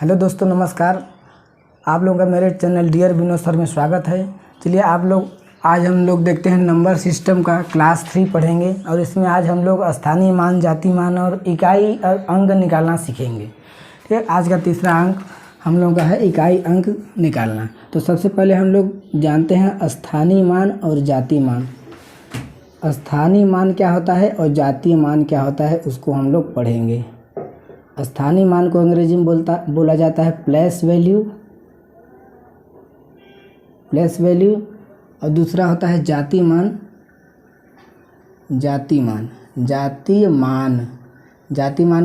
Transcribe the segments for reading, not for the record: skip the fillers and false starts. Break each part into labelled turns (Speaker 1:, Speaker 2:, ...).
Speaker 1: Hello दोस्तों, नमस्कार। आप लोगों का मेरे चैनल डियर विनोद सर में स्वागत है। चलिए आज हम लोग देखते हैं नंबर सिस्टम का क्लास 3 पढ़ेंगे और इसमें आज हम लोग स्थानीय मान, जाति मान और इकाई और अंक निकालना सीखेंगे। ठीक है, आज का तीसरा अंक हम लोगों का है इकाई अंक निकालना। तो सबसे पहले हम लोग जानते हैं स्थानीय मान और जातीय मान। स्थानीय मान क्या होता है और जातीय मान क्या होता है उसको हम लोग पढ़ेंगे। स्थानीय मान को अंग्रेजी में बोला जाता है प्लेस वैल्यू और दूसरा होता है जातीय मान। जातीय मान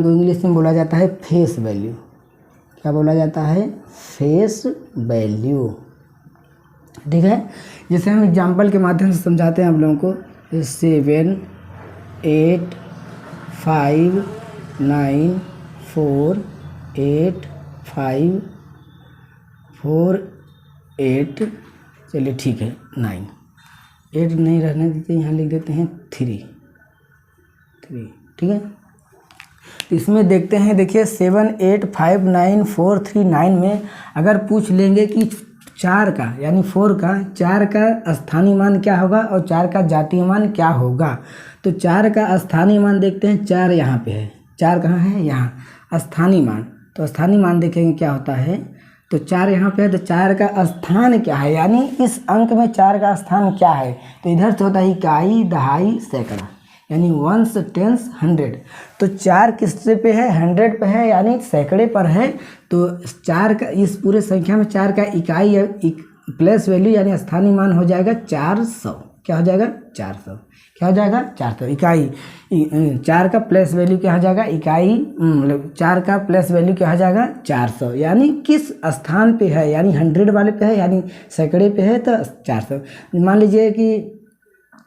Speaker 1: को इंग्लिश में बोला जाता है फेस वैल्यू। क्या बोला जाता है? Face value. ठीक है, जैसे हम एग्जाम्पल के माध्यम से समझाते हैं आप लोगों को। 7 8 5 9 4 8 5 4 8। चलिए ठीक है, 9 8 नहीं रहने देते, यहाँ लिख देते हैं 3। ठीक है, इसमें देखते हैं। देखिए 7 8 5 9 4 3 9 में अगर पूछ लेंगे कि 4 का यानी 4 का स्थानीय मान क्या होगा और 4 का जातीय मान क्या होगा, तो 4 का स्थानीय मान देखते हैं। 4 यहाँ पे है, 4 कहाँ है? यहाँ। स्थानीय मान, तो स्थानीय मान देखेंगे क्या होता है। तो 4 यहाँ पे है, तो 4 का स्थान क्या है, यानी इस अंक में 4 का स्थान क्या है। तो इधर से होता है इकाई, दहाई, सैकड़ा, यानी 1 10 100। तो 4 किस पे है? 100 पे है, यानी सैकड़े पर है। तो 4 का इस पूरे संख्या में 4 का इकाई प्लेस वैल्यू यानी स्थानीय मान हो जाएगा 400। क्या हो जाएगा? 400। क्या हो जाएगा? 400 इकाई। 4 का प्लेस वैल्यू क्या हो जाएगा? इकाई, मतलब 4 का प्लेस वैल्यू क्या हो जाएगा? 400। यानी किस स्थान पे है, यानी 100 वाले पे है, यानी सैकड़े पे है, तो 400। मान लीजिए कि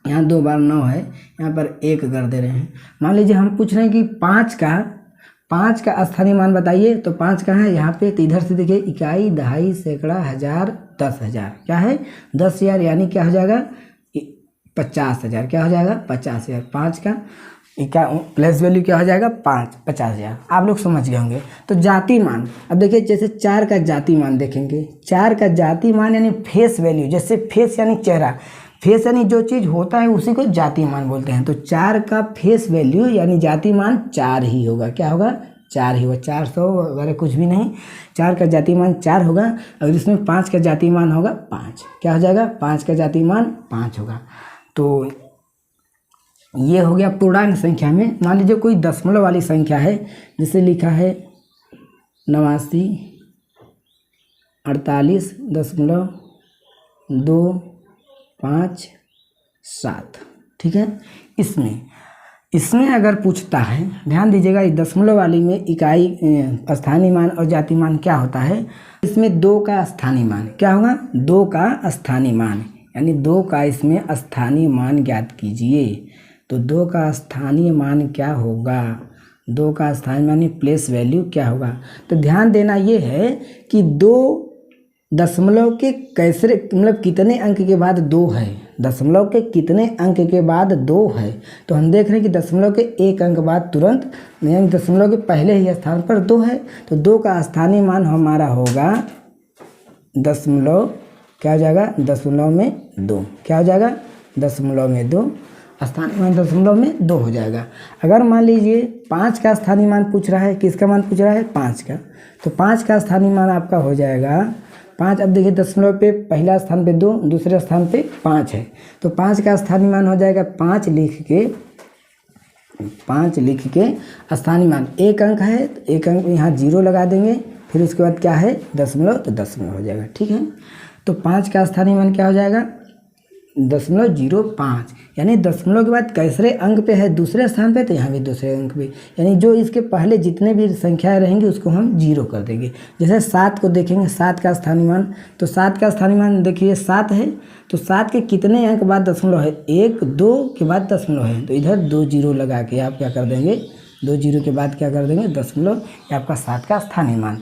Speaker 1: यहाँ 2 बार 9 है, यहाँ पर 1 कर दे रहे हैं। मान लीजिए हम पूछ रहे हैं कि 5 का स्थानीय मान बताइए। तो 5 कहाँ है? यहाँ पे। तो इधर से देखिए इकाई, दहाई, सैकड़ा, हजार, 10,000। क्या है? 10,000, यानी क्या हो जाएगा? 50,000। क्या हो जाएगा? 50,000। 5 का प्लेस वैल्यू क्या हो जाएगा? 50,000। आप लोग समझ गए होंगे। तो जातीय मान, अब देखिए जैसे 4 का जातीय मान देखेंगे। 4 का जातीय मान यानी फेस वैल्यू, जैसे फेस यानी चेहरा, फेस यानी जो चीज़ होता है उसी को जातीय मान बोलते हैं। तो 4 का फेस वैल्यू यानी जातीय मान 4 ही होगा। क्या होगा? 4 ही होगा। 400 वगैरह कुछ भी नहीं। 4 का जातीय मान 4 होगा और इसमें 5 का जातीय मान होगा 5। क्या हो जाएगा? 5 का जातीय मान 5 होगा। तो ये हो गया पूर्णांक संख्या में। मान लीजिए कोई दशमलव वाली संख्या है, जिसे लिखा है 89 48.257। ठीक है, इसमें अगर पूछता है, ध्यान दीजिएगा, इस दशमलव वाली में इकाई, स्थानीय मान और जातीय मान क्या होता है। इसमें 2 का स्थानीय मान क्या होगा? 2 का स्थानीय मान, यानी 2 का इसमें स्थानीय मान ज्ञात कीजिए। तो 2 का स्थानीय मान क्या होगा? 2 का स्थानीय मान प्लेस वैल्यू क्या होगा? तो ध्यान देना ये है कि 2 दशमलव के कैसरे, मतलब कितने अंक के बाद 2 है। दशमलव के कितने अंक के बाद 2 है। तो हम देख रहे हैं कि दशमलव के 1 अंक बाद तुरंत, यानी दशमलव के पहले ही स्थान पर 2 है। तो 2 का स्थानीय मान हमारा होगा दशमलव, क्या हो जाएगा? दशमलव में 2। क्या हो जाएगा? दशमलव में 2। स्थानीय मान दशमलव में 2 हो जाएगा। अगर मान लीजिए 5 का स्थानीय मान पूछ रहा है, किसका मान पूछ रहा है? 5 का। तो 5 का स्थानीय मान आपका हो जाएगा 5। अब देखिए दशमलव पे पहला स्थान पे 2, दूसरे स्थान पे 5 है। तो 5 का स्थानीय मान हो जाएगा 5 लिख के स्थानीय मान 1 अंक है, तो 1 अंक यहाँ 0 लगा देंगे। फिर उसके बाद क्या है? दशमलव, तो दशमलव हो जाएगा। ठीक है, तो 5 का स्थानीय मान क्या हो जाएगा? 0.05, यानी दशमलव के बाद कैसरे अंक पे है? दूसरे स्थान पे, तो यहाँ भी दूसरे अंक पे, यानी जो इसके पहले जितने भी संख्याएं रहेंगी उसको हम 0 कर देंगे। जैसे 7 को देखेंगे, 7 का स्थानीय मान, तो 7 का स्थानीय मान देखिए 7 है। तो 7 के कितने अंक बाद दशमलव है? 1 2 के बाद दशमलव है। तो इधर 2 0 लगा के आप क्या कर देंगे? 2 0 के बाद क्या कर देंगे? दशमलव। ये आपका 7 का स्थानीय मान।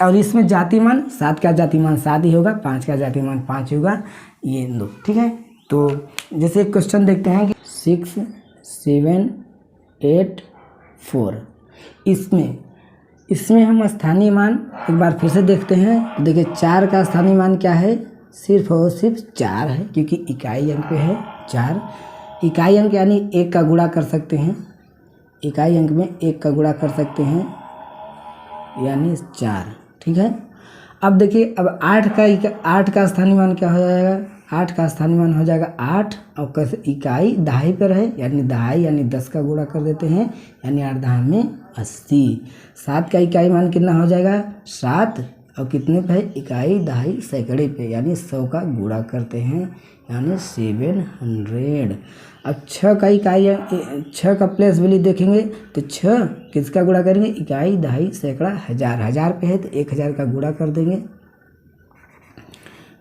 Speaker 1: और इसमें जातीय मान, 7 का जातीय मान 7 ही होगा, 5 का जातीय मान 5 होगा। ये 2। ठीक है, तो जैसे एक क्वेश्चन देखते हैं कि 6 7 8 4, इसमें इसमें हम स्थानीय मान एक बार फिर से देखते हैं। देखिए 4 का स्थानीय मान क्या है, सिर्फ और सिर्फ 4 है, क्योंकि इकाई अंक पे है 4। इकाई अंक यानी 1 का गुणा कर सकते हैं, इकाई अंक में 1 का गुणा कर सकते हैं यानी 4। ठीक है। अब देखिए अब 8 का स्थानीय मान क्या हो जाएगा, 8 का स्थानीय मान हो जाएगा 8, और कैसे इकाई दहाई पर है यानी दहाई यानी 10 का गुणा कर देते हैं यानी 8 दहा में 80। 7 का इकाई मान कितना हो जाएगा 7, और कितने पे है इकाई दहाई सैकड़े पे यानी 100 का गुणा करते हैं यानी 700। अब 6 का इकाई 6 का प्लेस वैल्यू देखेंगे तो 6 किसका गुणा करेंगे, इकाई दहाई सैकड़ा हज़ार, 1000 पे है तो 1000 का गुणा कर देंगे,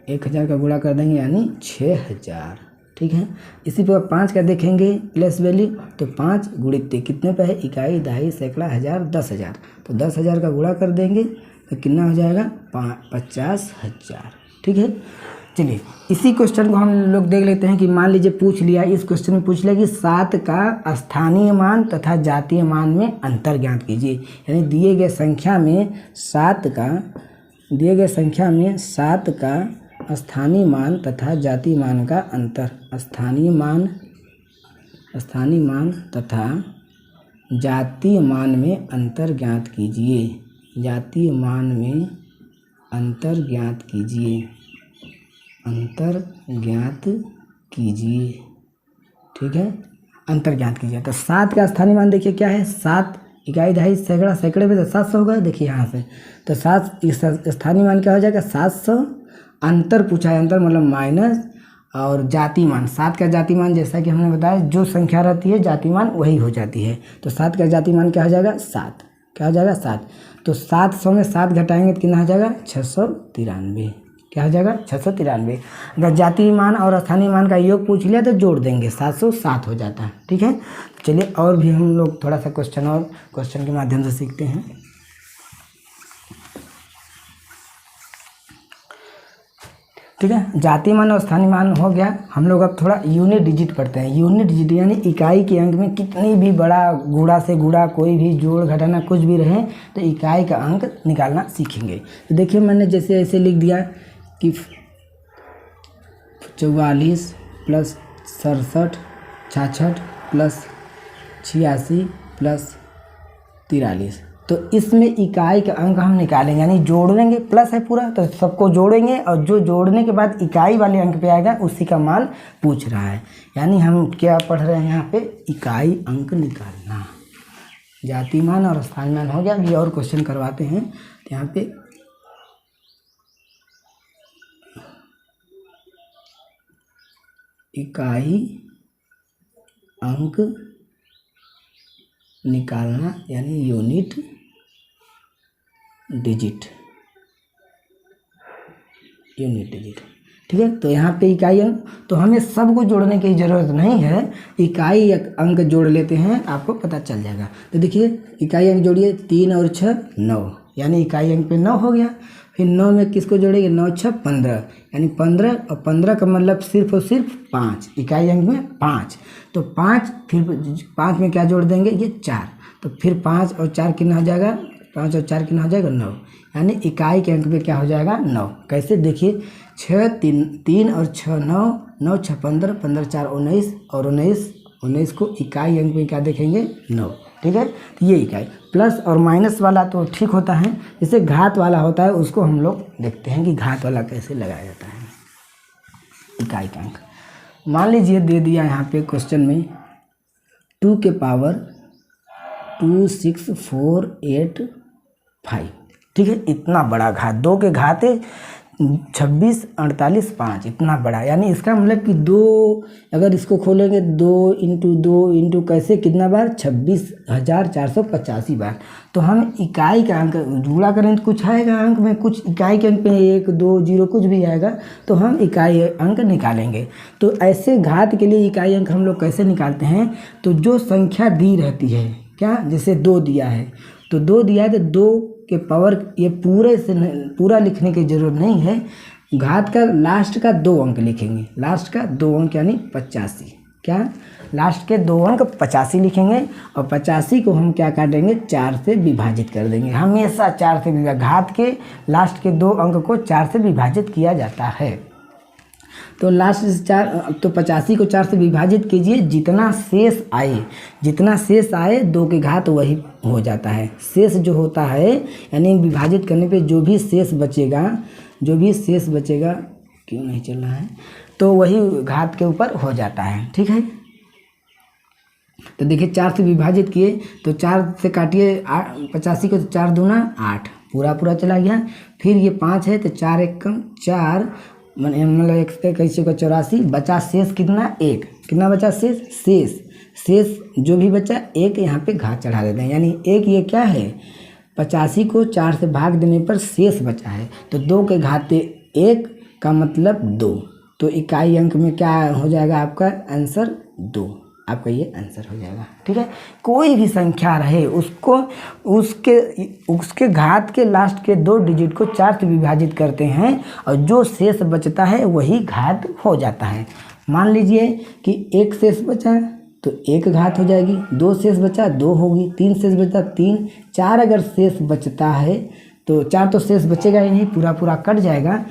Speaker 1: 1000 का गुणा कर देंगे यानी 6000। ठीक है। इसी पर 5 का देखेंगे प्लेस वैल्यू तो 5 गुणित कितने पे है, इकाई दहाई सैकड़ा हज़ार 10,000, तो 10,000 का गुणा कर देंगे तो कितना हो जाएगा 50,000। ठीक है। चलिए इसी क्वेश्चन को हम लोग देख लेते हैं कि मान लीजिए पूछ लिया, इस क्वेश्चन में पूछ लिया कि 7 का स्थानीय मान तथा जातीय मान में अंतर ज्ञात कीजिए। यानी दिए गए संख्या में 7 का स्थानीय मान तथा जातीय मान का अंतर, स्थानीय मान तथा जातीय मान में अंतर ज्ञात कीजिए, जातीय मान में अंतर ज्ञात कीजिए, अंतर ज्ञात कीजिए। ठीक है, अंतर ज्ञात कीजिए। तो 7 का स्थानीय मान देखिए क्या है, 7 इकाई दहाई सैकड़ा, सैकड़े में तो 700 होगा। देखिए यहाँ से तो 7 इस स्थानीय मान क्या हो जाएगा 700, अंतर पूछा है, अंतर मतलब माइनस, और जाति मान 7 का जाति मान जैसा कि हमने बताया जो संख्या रहती है जाति मान वही हो जाती है। तो 7 का जाति मान क्या हो जाएगा 7, क्या हो जाएगा 7। तो 700 में 7 घटाएंगे तो कितना हो जाएगा 693, क्या हो जाएगा 693। अगर जातीय मान और स्थानीय मान का योग पूछ लिया तो जोड़ देंगे 707 हो जाता है। ठीक है। चलिए और भी हम लोग थोड़ा सा क्वेश्चन के माध्यम से सीखते हैं। ठीक है, जातीय मान और स्थानीय मान हो गया। हम लोग अब थोड़ा यूनिट डिजिट पढ़ते हैं। यूनिट डिजिट यानी इकाई के अंक में कितनी भी बड़ा गुणा से गुणा कोई भी जोड़ घटाना कुछ भी रहे तो इकाई का अंक निकालना सीखेंगे। तो देखिए मैंने जैसे ऐसे लिख दिया कि 44 प्लस 67 66 प्लस 86 प्लस 43, तो इसमें इकाई का अंक हम निकालेंगे यानी जोड़ेंगे, प्लस है पूरा तो सबको जोड़ेंगे और जो जोड़ने के बाद इकाई वाले अंक पे आएगा उसी का मान पूछ रहा है। यानी हम क्या पढ़ रहे हैं यहाँ पे, इकाई अंक निकालना। जातीय मान और स्थानीय मान हो गया। अभी और क्वेश्चन करवाते हैं। तो यहाँ पे इकाई अंक निकालना यानी यूनिट डिजिट, ठीक है। तो यहाँ पे इकाई अंक, तो हमें सबको जोड़ने की ज़रूरत नहीं है, इकाई अंक जोड़ लेते हैं, आपको पता चल जाएगा। तो देखिए इकाई अंक जोड़िए, 3 और 6 9, यानी इकाई अंक पे 9 हो गया। फिर 9 में किसको जोड़ेंगे, 9 6 15, यानी 15, और 15 का मतलब सिर्फ और सिर्फ 5, इकाई अंक में 5, तो 5, फिर 5 में क्या जोड़ देंगे, ये 4, तो फिर 5 और 4 कितना हो जाएगा, 5 और 4 कितना हो जाएगा 9, यानी इकाई के अंक पे क्या हो जाएगा 9। कैसे, देखिए 6 3 और 6 9, 9 6 15, 15 4 19, और 19 को इकाई अंक में क्या देखेंगे 9। ठीक है, तो ये इकाई। प्लस और माइनस वाला तो ठीक होता है, जैसे घात वाला होता है उसको हम लोग देखते हैं कि घात वाला कैसे लगाया जाता है इकाई का अंक। मान लीजिए दे दिया यहाँ पे क्वेश्चन में 2 के पावर 26485, ठीक है, इतना बड़ा घात, 2 के घात 26 48 5, इतना बड़ा, यानी इसका मतलब कि 2, अगर इसको खोलेंगे 2 इंटू 2 इंटू कैसे कितना बार 26,485 बार। तो हम इकाई का अंक जुड़ा करें तो कुछ आएगा अंक में, कुछ इकाई के अंक पे 1 2 0 कुछ भी आएगा, तो हम इकाई अंक निकालेंगे। तो ऐसे घात के लिए इकाई अंक हम लोग कैसे निकालते हैं, तो जो संख्या दी रहती है, क्या, जैसे 2 दिया है तो 2 दिया है तो 2 के पावर, ये पूरे से पूरा लिखने की जरूरत नहीं है, घात का लास्ट का 2 अंक लिखेंगे, लास्ट का 2 अंक यानी 85, क्या, लास्ट के 2 अंक 85 लिखेंगे और 85 को हम क्या काटेंगे, 4 से विभाजित कर देंगे। हमेशा 4 से घात के लास्ट के 2 अंक को 4 से विभाजित किया जाता है। तो लास्ट से 4 तो 85 को 4 से विभाजित कीजिए, जितना शेष आए 2 के घात वही हो जाता है। शेष जो होता है यानी विभाजित करने पे जो भी शेष बचेगा क्यों नहीं चल रहा है, तो वही घात के ऊपर हो जाता है। ठीक है, तो देखिए 4 से विभाजित किए तो 4 से काटिए 85 को, तो 4 दूना 8 पूरा चला गया। फिर ये 5 है तो 4 एक कम 4 मतलब 1 का 84 बचा शेष कितना, 1 कितना बचा शेष जो भी बचा 1 यहाँ पे घात चढ़ा देते हैं, यानी 1 ये क्या है 85 को 4 से भाग देने पर शेष बचा है, तो 2 के घाते 1 का मतलब 2, तो इकाई अंक में क्या हो जाएगा आपका आंसर 2, आपका ये आंसर हो जाएगा। ठीक है, कोई भी संख्या रहे उसको उसके घात के लास्ट के 2 डिजिट को 4 से विभाजित करते हैं और जो शेष बचता है वही घात हो जाता है। मान लीजिए कि 1 शेष बचा तो 1 घात हो जाएगी, 2 शेष बचा 2 होगी, 3 शेष बचा 3, 4 अगर शेष बचता है तो 4 तो शेष बचेगा ही नहीं, पूरा कट जाएगा।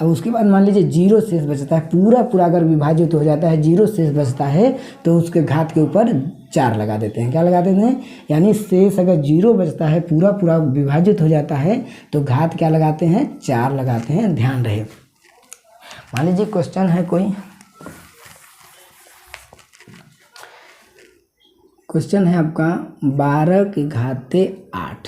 Speaker 1: उसके बाद मान लीजिए 0 शेष बचता है, पूरा अगर विभाजित हो जाता है 0 शेष बचता है तो उसके घात के ऊपर 4 लगा देते हैं। क्या लगा देते हैं, यानी शेष अगर 0 बचता है पूरा विभाजित हो जाता है तो घात क्या लगाते हैं, 4 लगाते हैं, ध्यान रहे। मान लीजिए क्वेश्चन है कोई, क्वेश्चन है आपका 12 के घाते 8,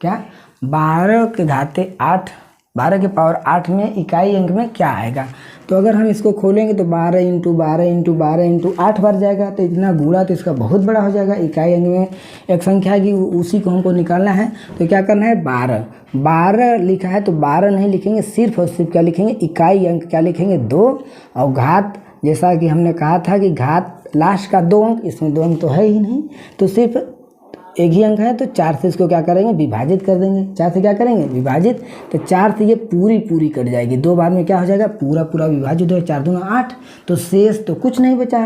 Speaker 1: क्या 12 के घाते 8, 12 के पावर 8 में इकाई अंक में क्या आएगा। तो अगर हम इसको खोलेंगे तो 12 × 12 × 12 × 8 बार जाएगा, तो इतना गुणा तो इसका बहुत बड़ा हो जाएगा। इकाई अंक में एक संख्या की उसी को हमको निकालना है, तो क्या करना है 12 लिखा है तो 12 नहीं लिखेंगे, सिर्फ और सिर्फ क्या लिखेंगे, इकाई अंक क्या लिखेंगे 2, और घात जैसा कि हमने कहा था कि घात लास्ट का 2 अंक, इसमें 2 अंक तो है ही नहीं, तो सिर्फ एक ही अंक है, तो 4 से इसको क्या करेंगे, विभाजित कर देंगे। 4 से क्या करेंगे, विभाजित, तो 4 से ये पूरी कट जाएगी, 2 बार में क्या हो जाएगा, पूरा विभाजित हो, 4 दूना 8, तो शेष तो कुछ नहीं बचा,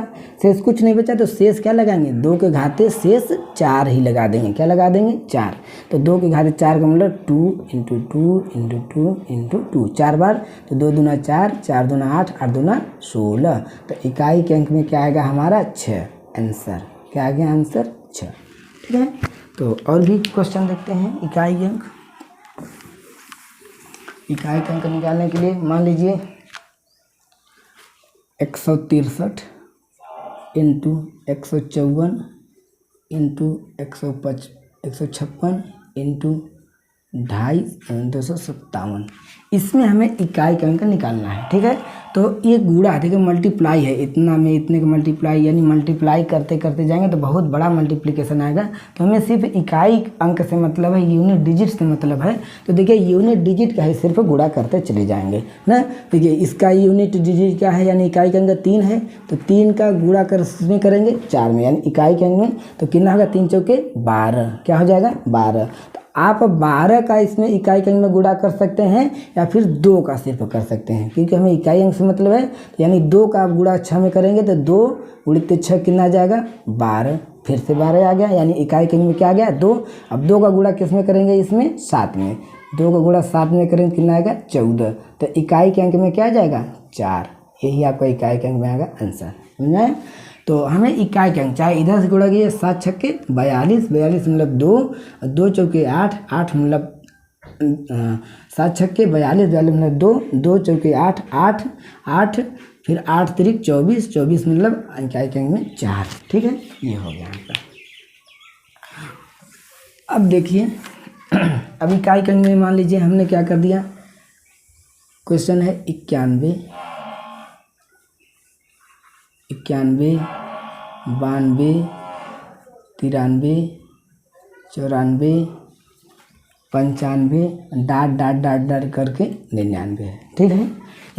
Speaker 1: तो शेष क्या लगाएंगे, 2 के घाते शेष 4 ही लगा देंगे। क्या लगा देंगे, 4, तो 2 के घाते 4 का मतलब 2 × 2 × 2 × 2 4 बार, तो 2 दूना 4, 4 दूना 8, 8 दूना 16, तो इकाई के अंक में क्या आएगा हमारा 6, आंसर क्या आ गया, आंसर 6। ठीक है, तो और भी क्वेश्चन देखते हैं। इकाई अंक निकालने के लिए मान लीजिए 163 × 154 × 156 × 257, इसमें हमें इकाई का अंक निकालना है। ठीक है, तो ये गुणा देखिए मल्टीप्लाई है, इतना में इतने का मल्टीप्लाई, यानी मल्टीप्लाई करते जाएंगे तो बहुत बड़ा मल्टीप्लिकेशन आएगा। तो हमें सिर्फ इकाई अंक से मतलब है, यूनिट डिजिट से मतलब है। तो देखिए यूनिट डिजिट का ही सिर्फ गुणा करते चले जाएंगे ना। देखिए इसका यूनिट डिजिट क्या है, यानी इकाई का अंक 3 है, तो 3 का गुणा में करेंगे 4 में, यानी इकाई के अंक में तो कितना होगा, 3 चौके 12, क्या हो जाएगा 12। आप 12 का इसमें इकाई के अंक में गुणा कर सकते हैं या फिर 2 का सिर्फ कर सकते हैं, क्योंकि हमें इकाई अंक से मतलब है, यानी 2 का आप गुणा 6 में करेंगे तो 2 × 6 कितना आ जाएगा 12, फिर से 12 आ गया, यानी इकाई के अंक में क्या आ गया 2। अब 2 का गुणा किस में करेंगे, इसमें 7 में, 2 का गुणा 7 में करेंगे कितना आएगा 14, तो इकाई के अंक में क्या आ जाएगा 4, यही आपका इकाई के अंक में आएगा आंसर। समझ, तो हमें इकाई के अंक चाहे इधर से गुणा कीजिए, 7 × 6 = 42, 42 मतलब 2, 2 चौके 8, 8 मतलब 7 × 6 = 42, 42 मतलब 2, 2 चौके 8, 8, 8 फिर 8 × 3 = 24, 24 मतलब इकाई के अंक में 4। ठीक है, ये हो गया आपका। अब देखिए अब इकाई के अंक में मान लीजिए हमने क्या कर दिया, क्वेश्चन है 91, 92, 93, 94, 95 डॉट करके 99 है। ठीक है,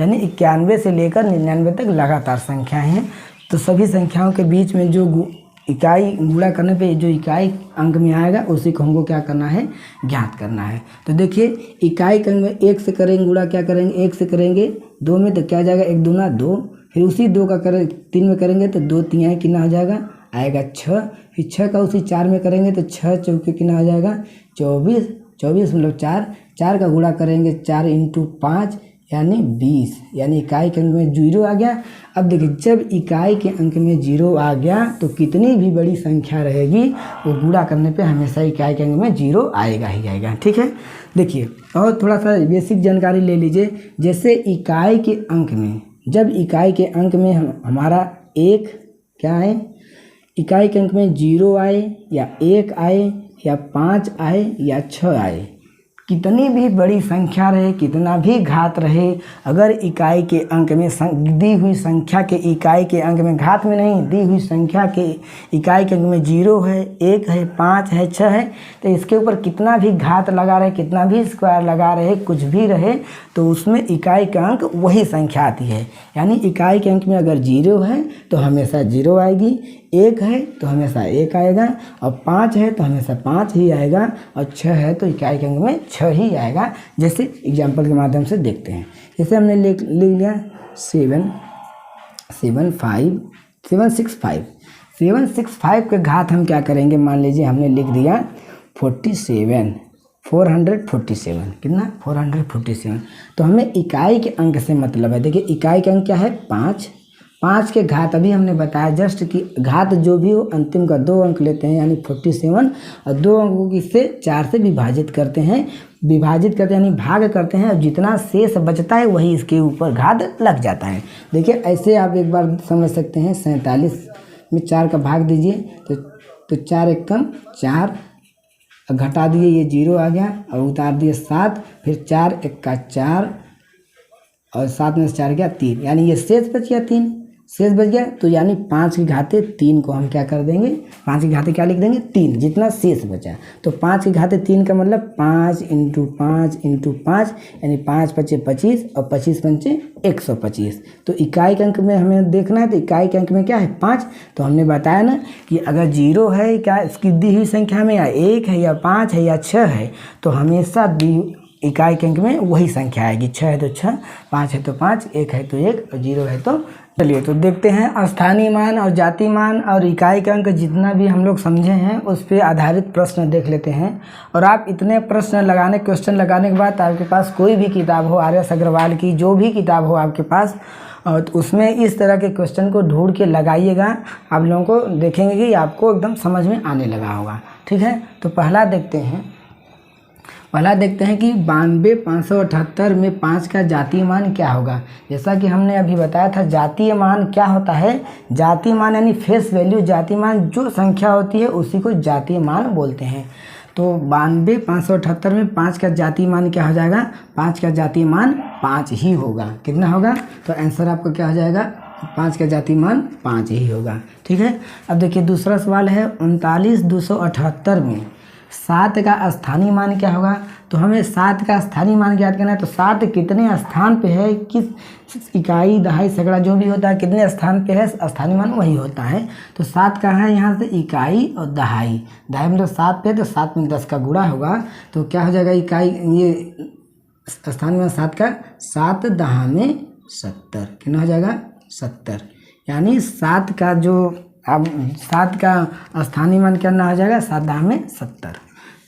Speaker 1: यानी 91 से लेकर 99 तक लगातार संख्याएं हैं। तो सभी संख्याओं के बीच में जो इकाई गुणा करने पे जो इकाई अंक में आएगा उसी को हमको क्या करना है, ज्ञात करना है। तो देखिए इकाई के अंक में 1 से करेंगे गुणा, क्या करेंगे 1 से करेंगे 2 में, तो क्या आ जाएगा 1 दूना 2, फिर उसी 2 का 3 में करेंगे तो 2 तिहाई कितना हो जाएगा, आएगा 6। फिर 6 का उसी 4 में करेंगे तो 6 चौके कितना हो जाएगा 24, 24 मतलब 4 का गुणा करेंगे 4 × 5 यानी 20, यानी इकाई के अंक में 0 आ गया। अब देखिए जब इकाई के अंक में 0 आ गया तो कितनी भी बड़ी संख्या रहेगी वो गुणा करने पे हमेशा इकाई के अंक में 0 आएगा ही आएगा। ठीक है, देखिए और थोड़ा सा बेसिक जानकारी ले लीजिए। जैसे इकाई के अंक में, जब इकाई के अंक में हमारा 1 क्या आए, इकाई के अंक में 0 आए या 1 आए या 5 आए या 6 आए, कितनी भी बड़ी संख्या रहे, कितना भी घात रहे, अगर इकाई के अंक में दी हुई संख्या के इकाई के अंक में, घात में नहीं, दी हुई संख्या के इकाई के अंक में 0 है, 1 है, 5 है, 6 है, तो इसके ऊपर कितना भी घात लगा रहे, कितना भी स्क्वायर लगा रहे, कुछ भी रहे, तो उसमें इकाई का अंक वही संख्या आती है। यानी इकाई के अंक में अगर 0 है तो हमेशा 0 आएगी, 1 है तो हमेशा 1 आएगा, और 5 है तो हमेशा 5 ही आएगा, और 6 है तो इकाई के अंक में 6 ही आएगा। जैसे एग्जाम्पल के माध्यम से देखते हैं। जैसे हमने लिख लिया 765 के घात हम क्या करेंगे, मान लीजिए हमने लिख दिया 447, कितना 447। तो हमें इकाई के अंक से मतलब है। देखिए इकाई के अंक क्या है 5 के घात अभी हमने बताया जस्ट कि घात जो भी हो अंतिम का 2 अंक लेते हैं यानी 47, और 2 अंकों की से 4 से विभाजित करते हैं यानी भाग करते हैं, और जितना शेष बचता है वही इसके ऊपर घात लग जाता है। देखिए ऐसे आप एक बार समझ सकते हैं। 47 में 4 का भाग दीजिए तो 4 एकम 4, घटा दिए ये 0 आ गया, और उतार दिए 7, फिर 4 × 4 और 7 में से 4 गया 3, यानी ये शेष बच गया 3, शेष बच गया। तो यानी 5 की घाते 3 को हम क्या कर देंगे, 5 की घाते क्या लिख देंगे 3, जितना शेष बचा। तो 5 की घाते 3 का मतलब 5 × 5 × 5 यानी 5 × 5 = 25 और 25 × 5 = 125। तो इकाई के अंक में हमें देखना है, तो इकाई के अंक में क्या है 5। तो हमने बताया ना कि अगर 0 है क्या इसकी दी हुई संख्या में, या 1 है या 5 है या 6 है, तो हमेशा इकाई के अंक में वही संख्या आएगी। 6 है तो 6, 5 है तो 5, 1 है तो 1 और 0 है तो। चलिए तो देखते हैं स्थानीय मान और जाति मान और इकाई के अंक जितना भी हम लोग समझे हैं उस पर आधारित प्रश्न देख लेते हैं। और आप इतने क्वेश्चन लगाने के बाद आपके पास कोई भी किताब हो, आर एस अग्रवाल की जो भी किताब हो आपके पास, और तो उसमें इस तरह के क्वेश्चन को ढूंढ के लगाइएगा। आप लोगों को देखेंगे कि आपको एकदम समझ में आने लगा होगा। ठीक है, तो पहला देखते हैं कि 92,578 में 5 का जातीय मान क्या होगा। जैसा कि हमने अभी बताया था जातीय मान क्या होता है, जातीय मान यानी फेस वैल्यू, जातीय मान जो संख्या होती है उसी को जातीय मान बोलते हैं। तो 92,578 में 5 का जातीय मान क्या हो जाएगा, 5 का जातीय मान 5 ही होगा। कितना होगा, तो आंसर आपका क्या हो जाएगा, 5 का जातीय मान 5 ही होगा। ठीक है, अब देखिए दूसरा सवाल है 39,278 में 7 का स्थानीय मान क्या होगा। तो हमें 7 का स्थानीय मान ज्ञात करना है। तो 7 कितने स्थान पे है, किस इकाई दहाई सैकड़ा जो भी होता है कितने स्थान पे है, स्थानीय मान वही होता है। तो 7 कहाँ है, यहाँ से इकाई और दहाई मतलब 7 पे, तो 7 में 10 का गुणा होगा तो क्या हो जाएगा इकाई, ये स्थानीय मान 7 का 7 दहा में 70, कितना हो जाएगा 70। यानी 7 का जो अब 7 का स्थानीय मान क्या हो जाएगा 7 दहा में 70।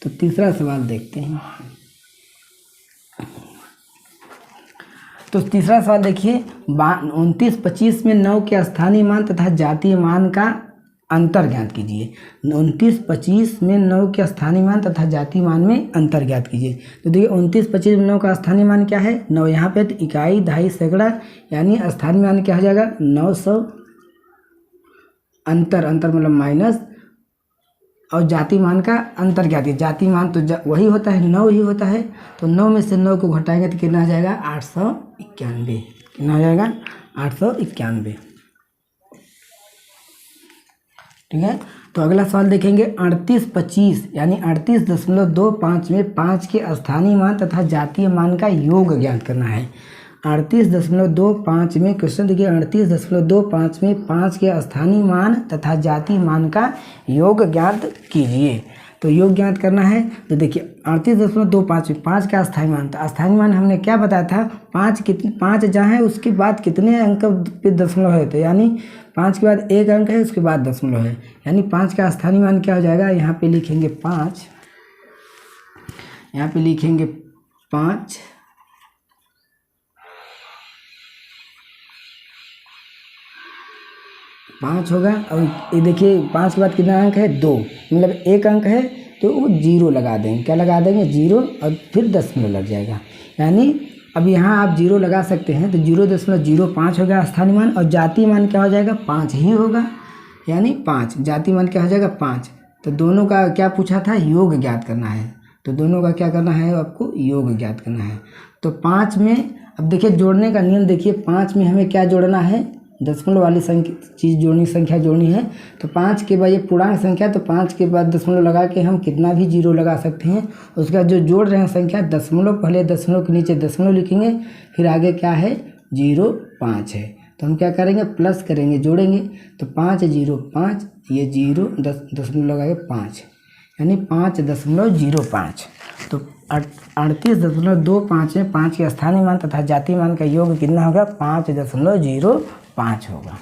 Speaker 1: तो तीसरा सवाल देखते हैं। तो तीसरा सवाल देखिए 29-25 में 9 के स्थानीय मान तथा जातीय मान का अंतर ज्ञात कीजिए। 29-25 में 9 के स्थानीय मान तथा जातीय मान में अंतर ज्ञात कीजिए। तो देखिए 29-25 में 9 का स्थानीय मान क्या है 9, यहाँ पे तो इकाई दहाई सैकड़ा यानी स्थानीय मान क्या हो जाएगा 900, अंतर मतलब माइनस, और जाति मान का अंतर क्या है, जाति मान तो वही होता है 9 ही होता है। तो 9 में से 9 को घटाएंगे तो कितना आ जाएगा 891, कितना हो जाएगा 891। ठीक है, तो अगला सवाल देखेंगे 38-25 यानी 38.25 में 5 के स्थानीय मान तथा जातीय मान का योग ज्ञात करना है। 38.25 में क्वेश्चन देखिए 38.25 में 5 के स्थानीय मान तथा जातीय मान का योग ज्ञात कीजिए। तो योग ज्ञात करना है। तो देखिए 38.25 में 5 का अस्थायी मान था। अस्थायी मान हमने क्या बताया था, 5 जहाँ है उसके बाद कितने अंक पे दशमलव है, तो यानी 5 के बाद एक अंक है उसके बाद दशमलव है, यानी 5 का अस्थायी मान क्या हो जाएगा, यहाँ पे लिखेंगे 5, यहाँ पे लिखेंगे 5 होगा। और ये देखिए 5 के बाद कितना अंक है, 2, मतलब एक अंक है तो वो 0 लगा देंगे। क्या लगा देंगे, 0, और फिर दशमलव लग जाएगा। यानी अब यहाँ आप 0 लगा सकते हैं, तो 0.05 होगा अस्थायी मान, और जातीय मान क्या हो जाएगा, 5 ही होगा, यानी 5 जातीय मान क्या हो जाएगा, 5। तो दोनों का क्या पूछा था, योग ज्ञात करना है। तो दोनों का क्या करना है, आपको योग ज्ञात करना है। तो 5 में अब देखिए जोड़ने का नियम देखिए, 5 में हमें क्या जोड़ना है, दशमलव वाली चीज़ जोड़नी, संख्या जोड़नी है। तो 5 के बाद ये पूर्णांक संख्या, तो 5 के बाद दशमलव लगा के हम कितना भी 0 लगा सकते हैं। उसका जो जोड़ रहे हैं संख्या, दशमलव, पहले दशमलव के नीचे दशमलव लिखेंगे, फिर आगे क्या है, 0.5 है। तो हम क्या करेंगे, प्लस करेंगे, जोड़ेंगे। तो 5 0 5, ये 0 दशमलव लगा के 5, यानी 5.05। तो 38.25 में 5 के स्थानीय मान तथा जातीय मान का योग कितना होगा, 5.05 होगा।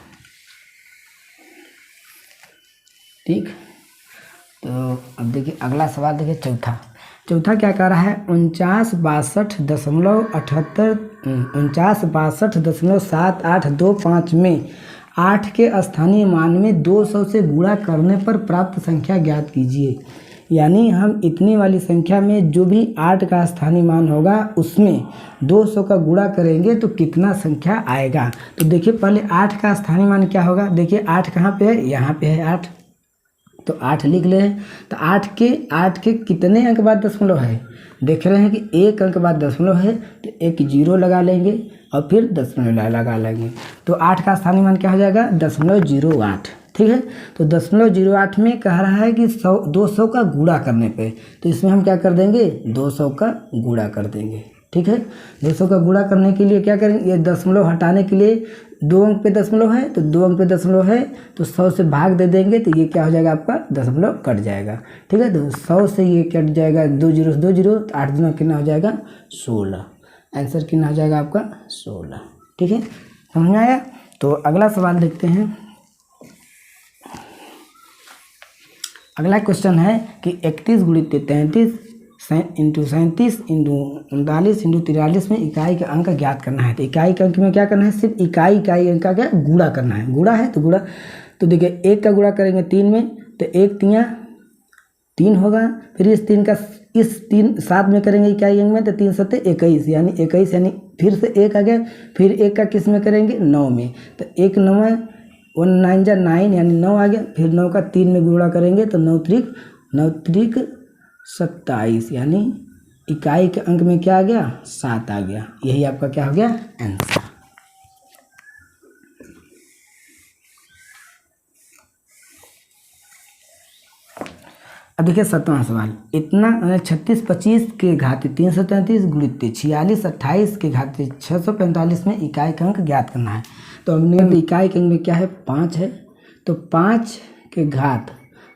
Speaker 1: ठीक, तो अब देखिए अगला सवाल देखिए, चौथा क्या कह रहा है, 4962.7825 में 8 के स्थानीय मान में 200 से गुणा करने पर प्राप्त संख्या ज्ञात कीजिए। यानी हम इतनी वाली संख्या में जो भी 8 का स्थानीय मान होगा उसमें 200 का गुणा करेंगे तो कितना संख्या आएगा। तो देखिए पहले 8 का स्थानीय मान क्या होगा, देखिए 8 कहाँ पे है, यहाँ पे है 8, तो 8 लिख ले। तो 8 के कितने अंक बाद दशमलव है, देख रहे हैं कि एक अंक बाद दशमलव है, तो एक 0 लगा लेंगे और फिर दशमलव लगा लेंगे। तो 8 का स्थानीय मान क्या हो जाएगा, 0.08। ठीक है, तो 0.08 में कह रहा है कि 200 का गुणा करने पे, तो इसमें हम क्या कर देंगे, 200 का गुणा कर देंगे। ठीक है, 200 का गुणा करने के लिए क्या करेंगे, ये दशमलव हटाने के लिए 2 अंक पे दशमलव है, तो 2 अंक पे दशमलव है तो 100 से भाग दे देंगे, तो ये क्या हो जाएगा, आपका दशमलव कट जाएगा। ठीक है, तो 100 से ये कट जाएगा, 2 0 2 0, तो 8 दूना कितना हो जाएगा, 16। आंसर कितना हो जाएगा आपका, 16। ठीक है, समझ में आया। तो अगला सवाल देखते हैं। अगला क्वेश्चन है कि 31 × 33 इंटू 37 इंटू 39 इंटू 43 में इकाई का अंक ज्ञात करना है। तो इकाई के अंक में क्या करना है, सिर्फ इकाई अंक का क्या गुणा करना है। गुणा है तो गुणा, तो देखिए 1 का गुणा करेंगे 3 में, तो 1 3 3 होगा, फिर इस 3 का इस 3 7 में करेंगे इकाई अंक में, तो 3 7 21, यानी 21, यानी फिर से 1 आ गया, फिर 1 का किस में करेंगे, 9 में, तो 1 9 है, 1 9 जा 9, यानी 9 आ गया, फिर 9 का 3 में गुणा करेंगे तो 9 त्रिक 27, यानी इकाई के अंक में क्या आ गया, 7 आ गया। यही आपका क्या हो गया, आंसर। अब देखिए 7वां सवाल, इतना 36 25 के घाते 333 गुणित 46 28 के घाते 645 में इकाई का अंक ज्ञात करना है। तो हमने इकाई के अंक में क्या है, 5 है, तो 5 के घात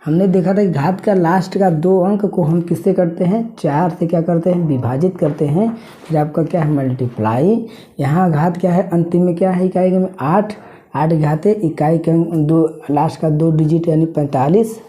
Speaker 1: हमने देखा था कि घात का लास्ट का 2 अंक को हम किससे करते हैं, 4 से क्या करते हैं, विभाजित करते हैं, फिर आपका क्या है, मल्टीप्लाई। यहाँ घात क्या है, अंतिम में क्या है, इकाई में 8 घाते इकाई के अंक 2 लास्ट का 2 डिजिट यानी 45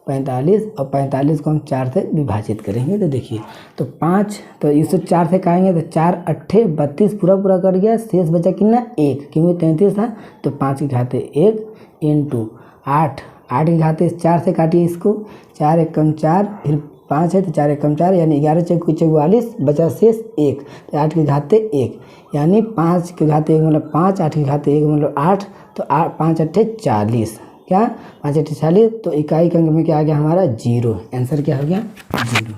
Speaker 1: और 45 को हम 4 से विभाजित करेंगे। तो देखिए, तो 5, तो इसे 4 से काटेंगे तो 4 8 32 पूरा कर गया, शेष बचा कितना, 1, क्योंकि 33 था, तो 5 के घाते 1 इंटू 8 के घाते 4 से काटिए इसको, 4 1 कम 4, फिर 5 है तो 4 1 कम 4, यानी 11 चौक 44, बचा शेष 1, तो 8 के घाते 1, यानी 5 के घाते 1 मतलब 5, 8 के घाते 1 मतलब 8, तो 5 8 40, क्या 5 8 40, तो इकाई के अंक में क्या आ गया हमारा, 0। आंसर क्या हो गया, 0।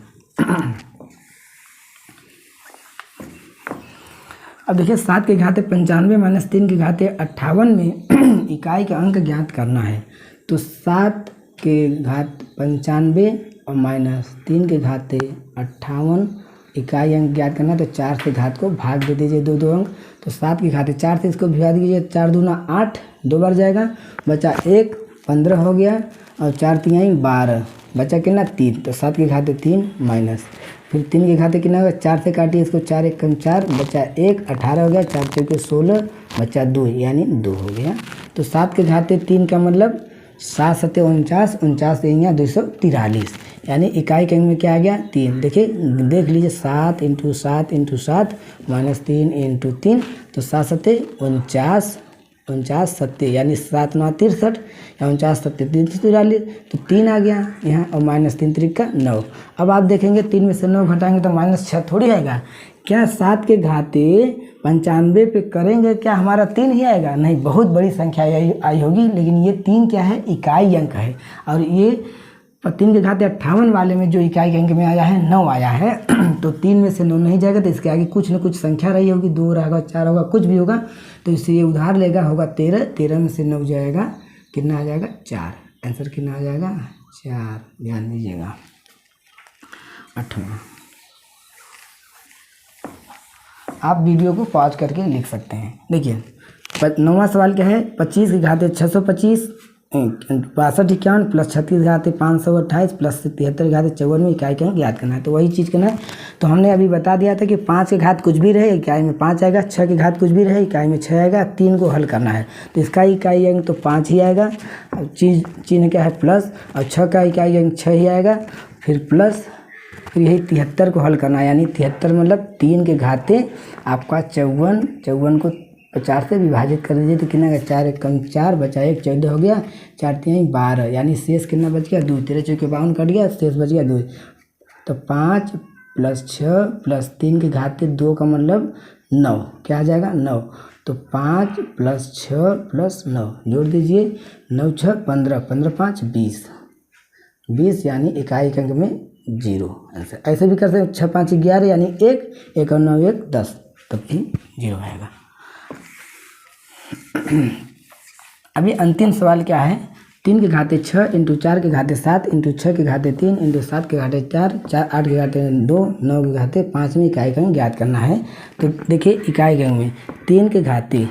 Speaker 1: अब देखिए 7 के घाते 95 माइनस 3 के घाते 58 में इकाई का अंक ज्ञात करना है। तो 7 के घात 95 और माइनस 3 के घाते 58 इकाई अंक ज्ञात करना है। तो 4 से घात को भाग दे दीजिए 2 अंक, तो 7 के घाते 4 से इसको भिजा दीजिए, 4 दूना 8, 2 बार जाएगा, बचा 1 15 हो गया, और 4 3 12, बचा कितना 3, तो 7 के घाते 3 माइनस, फिर 3 के घाते कितना होगा 4 से काटिए इसको, 4 एक कम 4 बचा 1, 18 हो गया, 4 चौके 16 बचा 2 यानी 2 हो गया। तो 7 के घाते 3 का मतलब 7 सत्ते 49, 49 देंगे 243 यानी इकाई के अंक में क्या आ गया 3। देखिए देख लीजिए 7 × 7 × 7 माइनस 3 × 3, तो 7 सत्ते 49, 49 सत्ते यानी 7 9 63 या 49 सत्ते 343, तो 3 आ गया यहाँ, और माइनस 3 3 का 9। अब आप देखेंगे 3 में से 9 घटाएंगे तो माइनस 6 थोड़ी आएगा क्या, 7 के घाते 95 पे करेंगे क्या हमारा 3 ही आएगा, नहीं, बहुत बड़ी संख्या आई होगी, लेकिन ये 3 क्या है इकाई अंक है, और ये 3 के घाते 58 वाले में जो इकाई के अंक में आया है 9 आया है तो 3 में से 9 नहीं जाएगा, तो इसके आगे कुछ न कुछ संख्या रही होगी, 2 रहेगा 4 होगा कुछ भी होगा, तो इससे ये उधार लेगा, होगा 13, 13 में से 9 जाएगा कितना आ जाएगा 4, आंसर कितना आ जाएगा 4, ध्यान दीजिएगा। 8वां, आप वीडियो को पॉज करके लिख सकते हैं। देखिए 9वां सवाल क्या है, 25 के घाते 625 62 51 प्लस 36 घाते 528 प्लस 73 घाते 54 इकाई के अंक याद करना है। तो वही चीज़ करना है, तो हमने अभी बता दिया था कि 5 के घात कुछ भी रहे इकाई में 5 आएगा, 6 के घात कुछ भी रहे इकाई में 6 आएगा, 3 को हल करना है तो इसका इकाई अंक तो 5 ही आएगा, चिन्ह क्या है प्लस, और 6 का इकाई अंक 6 ही आएगा, फिर प्लस, फिर यही 73 को हल करना है, यानी 73 मतलब 3 के घाते आपका 54 को 50 से विभाजित कर दीजिए तो कितना 4 एक कम 4 बचा 1 14 हो गया, 4 3 12 यानी शेष कितना बच गया 2, 13 चौके 52 कट गया, शेष बच गया 2, तो 5 + 6 + 3 के घाते 2 का मतलब 9, क्या आ जाएगा 9, तो 5 + 6 + 9 जोड़ दीजिए, 9 6 15, 15 5 20 यानी इकाई के अंक में 0 आंसर। ऐसे भी कर सकते 6 5 11 यानी 1, 1 और 9 1 10, तब भी 0 आएगा। अभी अंतिम सवाल क्या है, 3 के घाते 6 × 4 के घाते 7 × 6 के घाते 3 × 7 के घाते 4 8 के घाते 2 9 के घाते 5 में इकाई का अंक ज्ञात करना है। तो देखिए इकाई के अंक में 3 के घाते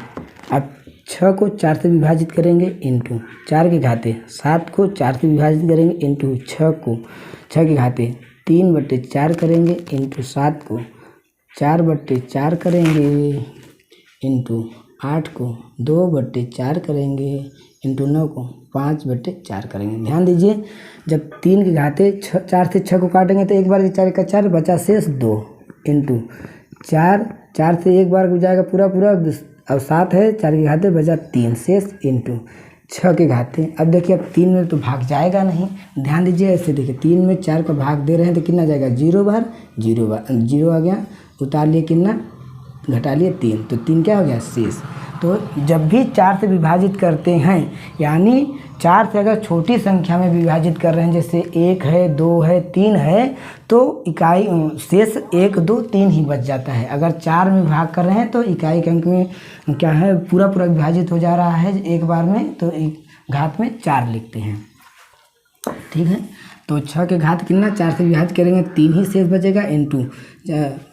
Speaker 1: अब 6 को 4 से विभाजित करेंगे इंटू 4 के घाते 7 को 4 से विभाजित करेंगे इंटू 6 को 6 के घाते 3/4 करेंगे इंटू 7 को 4/4 करेंगे इंटू 8 को 2/4 करेंगे इंटू 9 को 5/4 करेंगे। ध्यान दीजिए जब 3 के घाते 4 से 6 को काटेंगे तो एक बार 4 का 4 बचा शेष 2 इंटू 4 से एक बार हो जाएगा पूरा अब 7 है 4 के घाते बचा 3 शेष इंटू 6 के घाते। अब देखिए अब 3 में तो भाग जाएगा नहीं, ध्यान दीजिए ऐसे देखिए 3 में 4 का भाग दे रहे हैं तो कितना जाएगा 0 बार 0 आ गया, उतार लिए कितना घटा लिए 3, तो 3 क्या हो गया शेष। तो जब भी 4 से विभाजित करते हैं यानी 4 से अगर छोटी संख्या में विभाजित कर रहे हैं जैसे 1 है 2 है 3 है तो इकाई शेष 1 2 3 ही बच जाता है। अगर 4 में भाग कर रहे हैं तो इकाई के अंक में क्या है पूरा विभाजित हो जा रहा है एक बार में, तो घात में 4 लिखते हैं, ठीक है। तो 6 के घात कितना 4 से विभाजित करेंगे 3 ही शेष बचेगा इंटू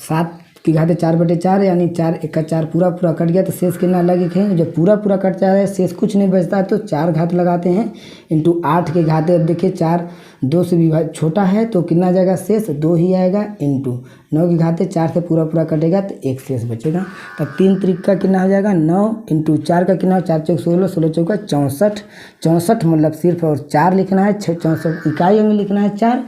Speaker 1: 7 के घाते 4/4 यानी 4 1 का 4 पूरा कट गया तो शेष कितना लगेगा, जब पूरा कट जा रहा है शेष कुछ नहीं बचता है तो 4 घात लगाते हैं इंटू 8 के घाते। अब देखिए 4 2 से विभाजित छोटा है तो कितना जाएगा शेष 2 ही आएगा इंटू 9 के घाते 4 से पूरा कटेगा तो 1 शेष बचेगा। तब 3 त्रिक का कितना हो जाएगा 9 इंटू 4 का कितना 4 चौक 16 16 चौका 64 64 मतलब सिर्फ और 4 लिखना है 64 इकाई अंक लिखना है 4,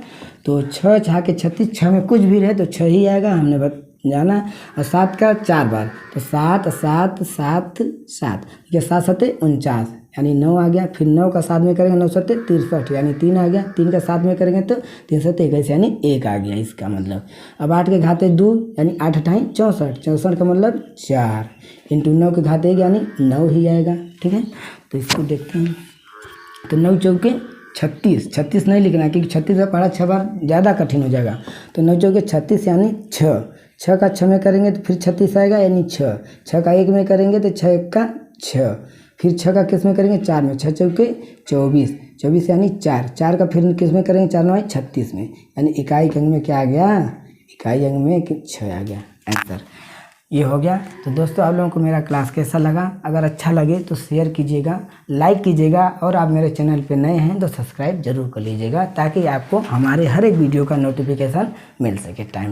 Speaker 1: तो 6 6 के 36 6 में कुछ भी रहे तो 6 ही आएगा हमने जाना, और 7 का 4 बार तो 7 7 7 7 ये 7 7 49 यानी 9 आ गया, फिर 9 का 7 में करेंगे 9 7 63 यानी 3 आ गया, 3 का 7 में करेंगे तो 3 7 21 यानी 1 आ गया इसका मतलब। अब 8 के घाते 2 यानी 8 8 64 64 का मतलब 4 इंटू 9 के घाते 1 यानी 9 ही आएगा, ठीक है। तो इसको देखते हैं तो 9 चौके 36 36 नहीं लिखना क्योंकि 36 का पढ़ा 6 बार ज़्यादा कठिन हो जाएगा, तो 9 चौके 36 यानी 6 का 6 में करेंगे तो फिर 36 आएगा यानी 6 का 1 में करेंगे तो 6 1 का 6, फिर 6 का किस में करेंगे 4 में 6 चौके 24 यानी 4 का फिर किस में करेंगे 4 9 36 में, यानी इकाई के अंक में क्या आ गया इकाई अंक में 6 आ गया आंसर। ये हो गया। तो दोस्तों आप लोगों को मेरा क्लास कैसा लगा? अगर अच्छा लगे तो शेयर कीजिएगा, लाइक कीजिएगा, और आप मेरे चैनल पे नए हैं तो सब्सक्राइब जरूर कर लीजिएगा, ताकि आपको हमारे हर एक वीडियो का नोटिफिकेशन मिल सके टाइम